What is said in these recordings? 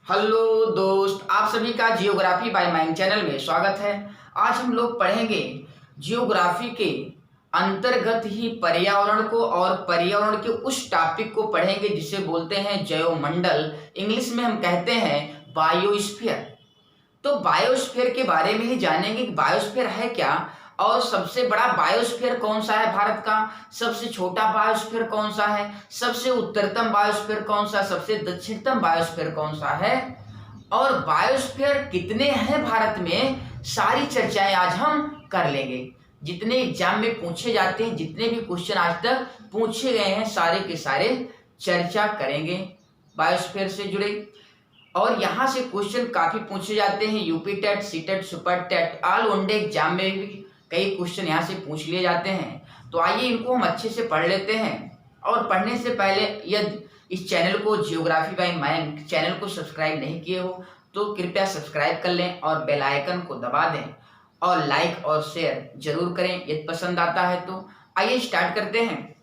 Hello दोस्त, आप सभी का जियोग्राफी बाय माइंड चैनल में स्वागत है। आज हम लोग पढ़ेंगे जियोग्राफी के अंतर्गत ही पर्यावरण को और पर्यावरण के उस टॉपिक को पढ़ेंगे जिसे बोलते हैं जैवमंडल। इंग्लिश में हम कहते हैं बायोस्फीयर। तो बायोस्फीयर के बारे में ही जानेंगे कि बायोस्फीयर है क्या और सबसे बड़ा बायोस्फीयर कौन सा है भारत का, सबसे छोटा बायोस्फीयर कौन सा है, सबसे उत्तरतम बायोस्फीयर कौन सा, सबसे दक्षिणतम बायोस्फीयर कौन सा है और बायोस्फीयर कितने हैं भारत में। सारी चर्चाएं आज हम कर लेंगे। जितने एग्जाम में पूछे जाते हैं, जितने भी क्वेश्चन आज तक पूछे गए हैं, सारे के सारे चर्चा करेंगे बायोस्फीयर से जुड़े। और यहाँ से क्वेश्चन काफी पूछे जाते हैं, UP TET, C TET, super TET, all one day exam में भी कई क्वेश्चन यहाँ से पूछ लिए जाते हैं। तो आइए इनको हम अच्छे से पढ़ लेते हैं। और पढ़ने से पहले यदि इस चैनल को जियोग्राफी बाय माइंड चैनल को सब्सक्राइब नहीं किए हो तो कृपया सब्सक्राइब कर लें और बेल आइकन को दबा दें और लाइक और शेयर जरूर करें यदि पसंद आता है तो। आइए स्टार्ट करते हैं।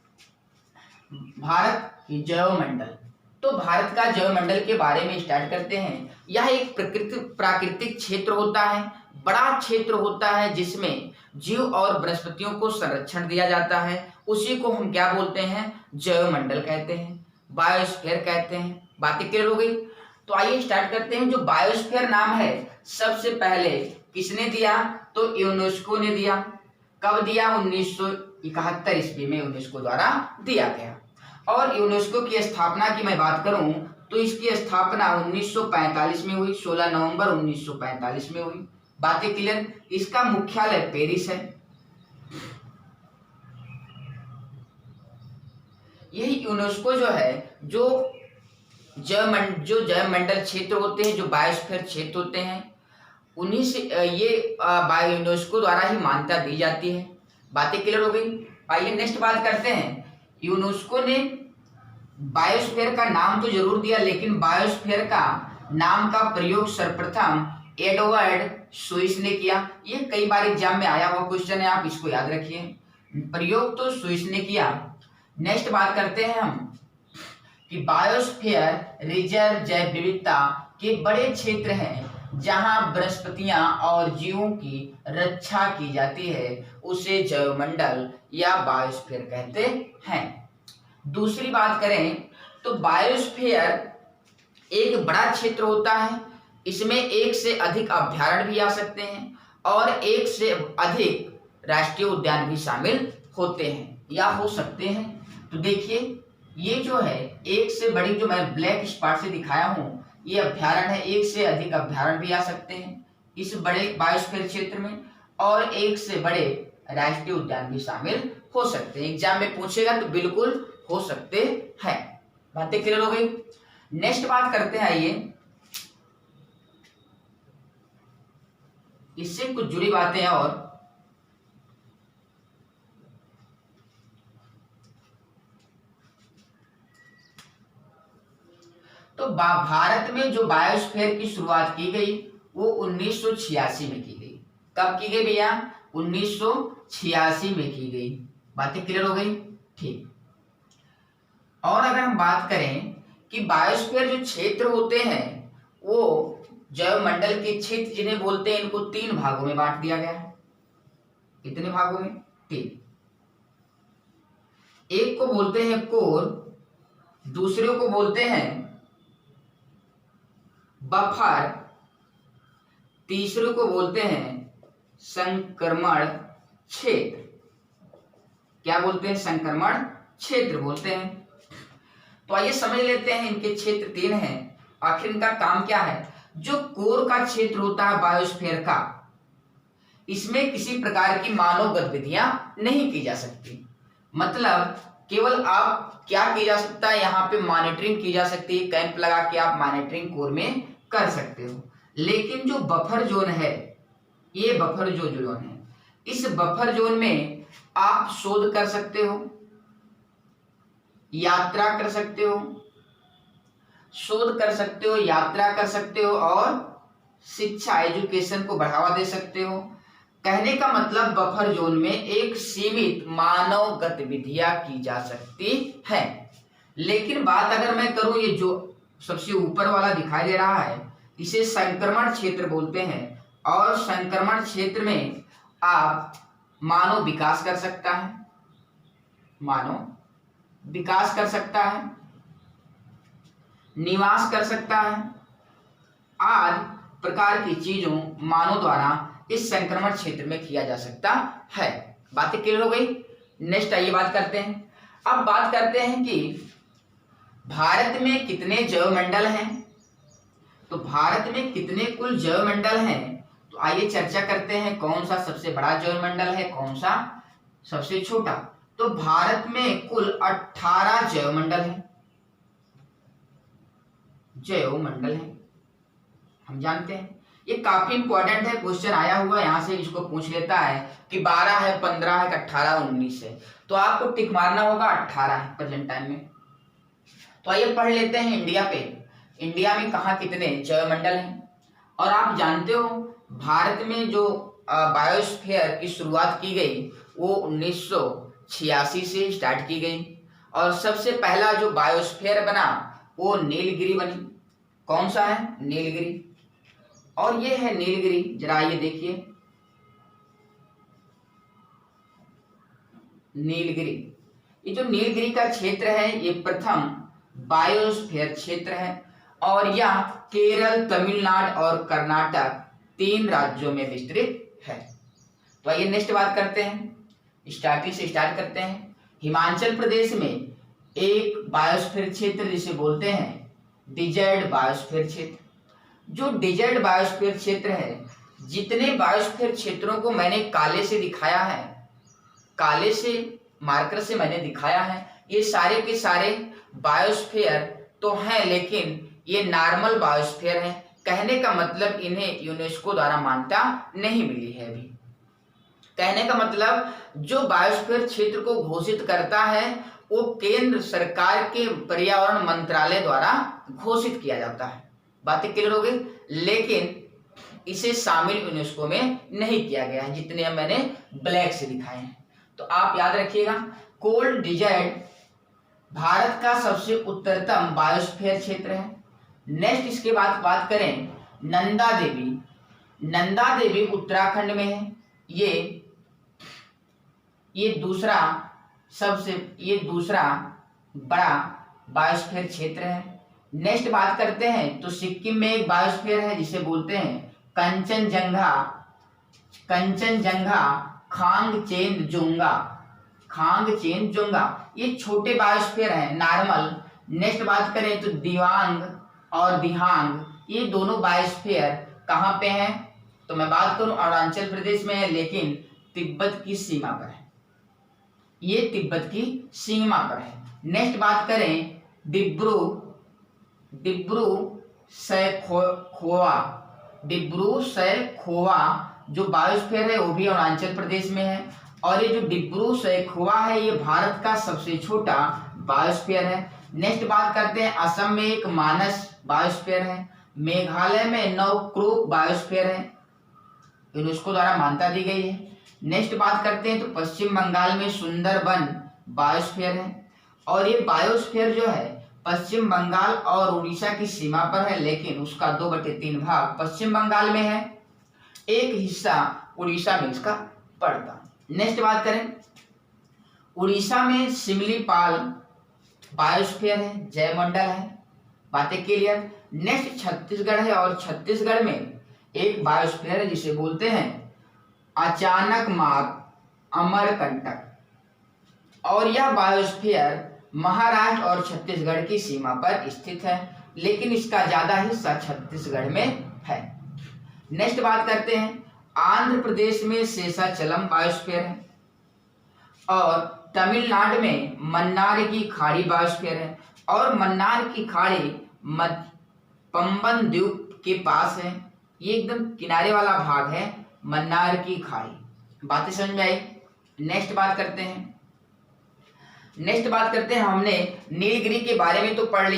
भारत की जैवमंडल। तो भारत का जैवमंडल के बारे में स्टार्ट करते हैं। यह एक प्राकृतिक क्षेत्र होता है, बड़ा क्षेत्र होता है जिसमें जीव और वनस्पतियों को संरक्षण दिया जाता है। उसी को हम क्या बोलते हैं, जैवमंडल कहते हैं, बायोस्फीयर कहते हैं। बातें क्लियर हो गई। तो आइए स्टार्ट करते हैं। जो बायोस्फीयर नाम है सबसे पहले किसने दिया, तो यूनेस्को ने दिया। कब दिया, 1971 ईस्वी में यूनेस्को द्वारा दिया गया। और यूनेस्को की स्थापना की मैं बात करूं तो इसकी स्थापना 1945 में हुई, 16 नवंबर 1945 में हुई। बातें क्लियर। इसका मुख्यालय पेरिस है। यही यूनेस्को जो है, जो जैवमंडल क्षेत्र होते हैं, जो बायोस्फीयर क्षेत्र होते हैं, उन्हीं से ये यूनेस्को द्वारा ही मान्यता दी जाती है। बातें क्लियर हो गई। आइए नेक्स्ट बात करते हैं। यूनेस्को ने बायोस्फीयर का नाम तो जरूर दिया, लेकिन बायोस्फीयर का नाम का प्रयोग सर्वप्रथम एडवर्ड सुइस ने किया। ये कई बार एग्जाम में आया हुआ क्वेश्चन है, आप इसको याद रखिए। प्रयोग तो सुइस ने किया। नेक्स्ट बात करते हैं हम कि बायोस्फीयर रिजर्व जैव विविधता के बड़े क्षेत्र हैं जहां वनस्पतियां और जीवों की रक्षा की जाती है, उसे जैवमंडल या बायोस्फीयर कहते हैं। दूसरी बात करें तो बायोस्फीयर एक बड़ा क्षेत्र होता है। इसमें एक से अधिक अभयारण्य भी आ सकते हैं और एक से अधिक राष्ट्रीय उद्यान भी शामिल होते हैं या हो सकते हैं। तो देखिए ये जो है एक से बड़ी, जो मैं ब्लैक स्पॉट से दिखाया हूं, ये अभयारण्य है। एक से अधिक अभयारण्य भी आ सकते हैं इस बड़े बायोस्फीयर क्षेत्र में और एक से बड़े राष्ट्रीय उद्यान भी शामिल हो सकते हैं। एग्जाम में पूछेगा तो बिल्कुल हो सकते हैं। बातें क्लियर हो गई। नेक्स्ट बात करते हैं। आइए इससे कुछ जुड़ी बातें और तो भारत में जो बायोस्फीयर की शुरुआत की गई वो 1986 में की गई। कब की गई भैया, 1986 में की गई। बातें क्लियर हो गई। ठीक। और अगर हम बात करें कि बायोस्फीयर जो क्षेत्र होते हैं वो जैवमंडल के क्षेत्र जिन्हें बोलते हैं, इनको 3 भागों में बांट दिया गया है। कितने भागों में, 3। एक को बोलते हैं कोर, दूसरे को बोलते हैं बफर, तीसरे को बोलते हैं संक्रमण क्षेत्र। क्या बोलते हैं, संक्रमण क्षेत्र बोलते हैं। तो आइए समझ लेते हैं इनके क्षेत्र 3 हैं। आखिर इनका काम क्या है। जो कोर का क्षेत्र होता है बायोस्फीयर का, इसमें किसी प्रकार की मानव गतिविधियां नहीं की जा सकती। मतलब केवल आप क्या की जा सकता है, यहाँ पे मॉनिटरिंग की जा सकती है। कैंप लगा के आप मॉनिटरिंग कोर में कर सकते हो। लेकिन जो बफर जोन है, ये बफर जो जोन है, इस बफर जोन में आप शोध कर सकते हो, यात्रा कर सकते हो, शोध कर सकते हो, यात्रा कर सकते हो और शिक्षा एजुकेशन को बढ़ावा दे सकते हो। कहने का मतलब बफर जोन में एक सीमित मानव गतिविधियां की जा सकती है। लेकिन बात अगर मैं करूं ये जो सबसे ऊपर वाला दिखाई दे रहा है, इसे संक्रमण क्षेत्र बोलते हैं। और संक्रमण क्षेत्र में आप मानव विकास कर सकता है, मानव विकास कर सकता है, निवास कर सकता है, आदि प्रकार की चीजों मानव द्वारा इस संक्रमण क्षेत्र में किया जा सकता है। बातें क्लियर हो गई। नेक्स्ट आइए बात करते हैं। अब बात करते हैं कि भारत में कितने जैवमंडल हैं। तो भारत में कितने कुल जैवमंडल हैं, तो आइए चर्चा करते हैं कौन सा सबसे बड़ा जैवमंडल है, कौन सा सबसे छोटा। तो भारत में कुल 18 जैवमंडल हैं, जैवमंडल हैं, हम जानते हैं। ये काफी इंपॉर्टेंट है, क्वेश्चन आया हुआ यहाँ से इसको पूछ लेता है कि 12 है, 15 है, 18, 19 है, तो आपको टिक मारना होगा 18 है प्रेजेंट टाइम में। तो आइए पढ़ लेते हैं इंडिया पे, इंडिया में कहाँ कितने जैवमंडल हैं। और आप जानते हो भारत में जो बायोस्फीयर की शुरुआत की गई वो 1986 से स्टार्ट की गई, और सबसे पहला जो बायोस्फीयर बना वो नीलगिरी बनी। कौन सा है? नीलगिरी। और ये है नीलगिरी, जरा ये देखिए नीलगिरी। ये जो नीलगिरी का क्षेत्र है ये प्रथम बायोस्फीयर क्षेत्र है, और यह केरल, तमिलनाडु और कर्नाटक 3 राज्यों में विस्तृत है। तो आइए नेक्स्ट बात करते हैं, स्टार्टिंग से स्टार्ट करते हैं। हिमाचल प्रदेश में एक बायोस्फीयर क्षेत्र जिसे बोलते हैं डिजर्ट बायोस्फीयर क्षेत्र। जो डिजर्ट बायोस्फीयर क्षेत्र है, जितने बायोस्फीयर क्षेत्रों को मैंने काले से दिखाया है, काले से मार्कर से मैंने दिखाया है, ये सारे के सारे बायोस्फीयर तो हैं, लेकिन ये नॉर्मल बायोस्फीयर हैं। कहने का मतलब इन्हें यूनेस्को द्वारा मान्यता नहीं मिली है अभी। कहने का मतलब जो बायोस्फीयर क्षेत्र को घोषित करता है वो केंद्र सरकार के पर्यावरण मंत्रालय द्वारा घोषित किया जाता है। बातें क्लियर हो गई, लेकिन इसे शामिल यूनेस्को में नहीं किया गया है, जितने मैंने ब्लैक से दिखाए हैं। तो आप याद रखिएगा, कोल्ड डिजर्ट भारत का सबसे उत्तरतम बायोस्फीयर क्षेत्र है। नेक्स्ट इसके बाद बात करें नंदा देवी। नंदा देवी उत्तराखंड में है। ये दूसरा बड़ा बायोस्फीयर क्षेत्र है। नेक्स्ट बात करते हैं तो सिक्किम में एक बायोस्फीयर है जिसे बोलते हैं कंचनजंगा खांगचेनजुंगा। ये छोटे बायोस्फीयर हैं, नॉर्मल। नेक्स्ट बात करें तो दिवांग और दिहांग, ये दोनों बायोस्फीयर कहाँ पे हैं? तो मैं बात करूं अरुणाचल प्रदेश में है, लेकिन तिब्बत की सीमा पर है, ये तिब्बत की सीमा पर है। नेक्स्ट बात करें डिब्रू सैखोवा जो बायोस्फीयर है वो भी अरुणाचल प्रदेश में है। और ये जो डिब्रू सैखोवा है ये भारत का सबसे छोटा बायोस्फीयर है। नेक्स्ट बात करते हैं असम में एक मानस बायोस्फीयर है। मेघालय में नवक्रोक बायोस्फीयर है, यूनेस्को द्वारा मान्यता दी गई है। नेक्स्ट बात करते हैं तो पश्चिम बंगाल में सुंदरबन बायोस्फीयर है। और ये बायोस्फीयर जो है पश्चिम बंगाल और उड़ीसा की सीमा पर है, लेकिन उसका 2/3 भाग पश्चिम बंगाल में है, एक हिस्सा उड़ीसा में इसका पड़ता। नेक्स्ट बात करें उड़ीसा में सिमलीपाल बायोस्फीयर है, जैवमंडल है। बातें क्लियर। नेक्स्ट छत्तीसगढ़ है, और छत्तीसगढ़ में एक बायोस्फीयर है जिसे बोलते हैं अचानकमाग अमरकंटक। और यह बायोस्फीयर महाराष्ट्र और छत्तीसगढ़ की सीमा पर स्थित है, लेकिन इसका ज्यादा हिस्सा छत्तीसगढ़ में है। नेक्स्ट बात करते हैं आंध्र प्रदेश में शेषाचलम बायोस्फीयर है, और तमिलनाडु में मन्नार की खाड़ी बायोस्फीयर है। और मन्नार की खाड़ी पंबन द्वीप के पास है, ये एकदम किनारे वाला भाग है मन्नार की खाड़ी। बातें समझ में आई। नेक्स्ट बात करते हैं हमने नीलगिरी के बारे में तो पढ़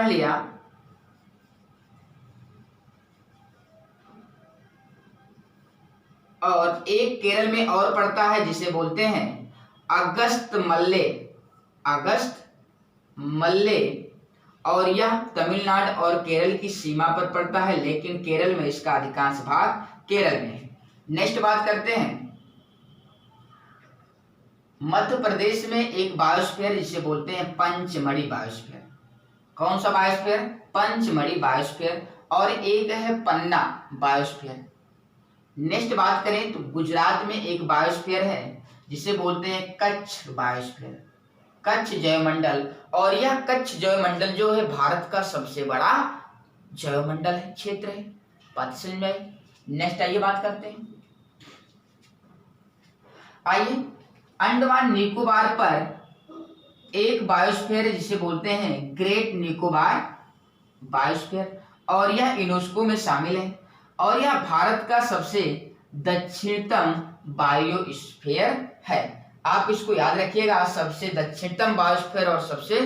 लिया, और एक केरल में और पड़ता है जिसे बोलते हैं अगस्त मल्ले और यह तमिलनाडु और केरल की सीमा पर पड़ता है, लेकिन केरल में इसका अधिकांश भाग केरल में है। नेक्स्ट बात करते हैं मध्य प्रदेश में एक बायोस्फीयर जिसे बोलते हैं पंचमढ़ी बायोस्फीयर। कौन सा बायोस्फीयर? पंचमढ़ी बायोस्फीयर। और एक है पन्ना बायोस्फीयर। नेक्स्ट बात करें तो गुजरात में एक बायोस्फीयर है जिसे बोलते हैं कच्छ बायोस्फीयर, कच्छ जैवमंडल। और यह कच्छ जैवमंडल जो है भारत का सबसे बड़ा जैवमंडल है, क्षेत्र है। बात समझ में आई? नेक्स्ट आइए बात करते हैं। आइए, अंडमान निकोबार पर एक बायोस्फीयर है जिसे बोलते हैं ग्रेट निकोबार बायोस्फीयर, और यह यूनेस्को में शामिल है। और यह भारत का सबसे दक्षिणतम बायोस्फीयर है। आप इसको याद रखिएगा, सबसे दक्षिणतम बायोस्फीयर और सबसे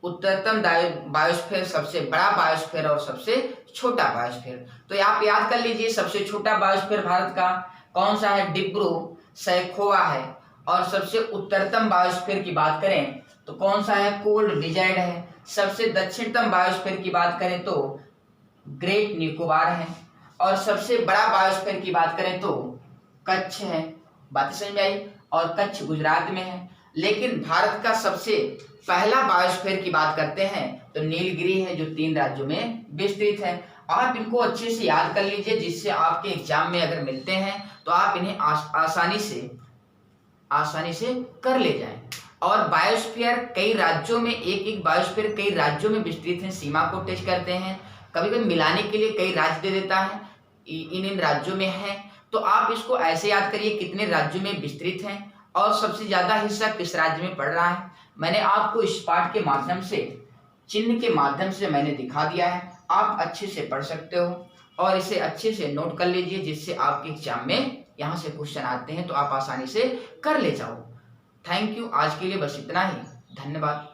उत्तरतम बायोस्फीयर, सबसे बड़ा बायोस्फीयर और सबसे छोटा बायोस्फीयर। तो आप याद कर लीजिए, सबसे छोटा बायोस्फीयर भारत का कौन सा है? डिब्रू सैखोवा है। और सबसे उत्तरतम बायोस्फीयर की बात करें तो कौन सा है? कोल्ड डिजाइड है। सबसे दक्षिणतम बायोस्फीयर की बात करें तो ग्रेट निकोबार है। और सबसे बड़ा बायोस्फीयर की बात करें तो कच्छ है। बात समझ में आई? और कच्छ गुजरात में है। लेकिन भारत का सबसे पहला बायोस्फीयर की बात करते हैं तो नीलगिरी है, जो 3 राज्यों में विस्तृत है। आप इनको अच्छे से याद कर लीजिए, जिससे आपके एग्जाम में अगर मिलते हैं तो आप इन्हें आसानी से कर ले जाएं। और बायोस्फीयर कई राज्यों में, एक बायोस्फीयर कई राज्यों में विस्तृत है, सीमा को टच करते हैं। कभी कभी मिलाने के लिए कई राज्य दे देता है, इन राज्यों में है। तो आप इसको ऐसे याद करिए कितने राज्यों में विस्तृत हैं और सबसे ज्यादा हिस्सा किस राज्य में पड़ रहा है। मैंने आपको इस पाठ के माध्यम से, चिन्ह के माध्यम से मैंने दिखा दिया है। आप अच्छे से पढ़ सकते हो और इसे अच्छे से नोट कर लीजिए, जिससे आपके एग्जाम में यहाँ से क्वेश्चन आते हैं तो आप आसानी से कर ले जाओ। Thank you. आज के लिए बस इतना ही। धन्यवाद।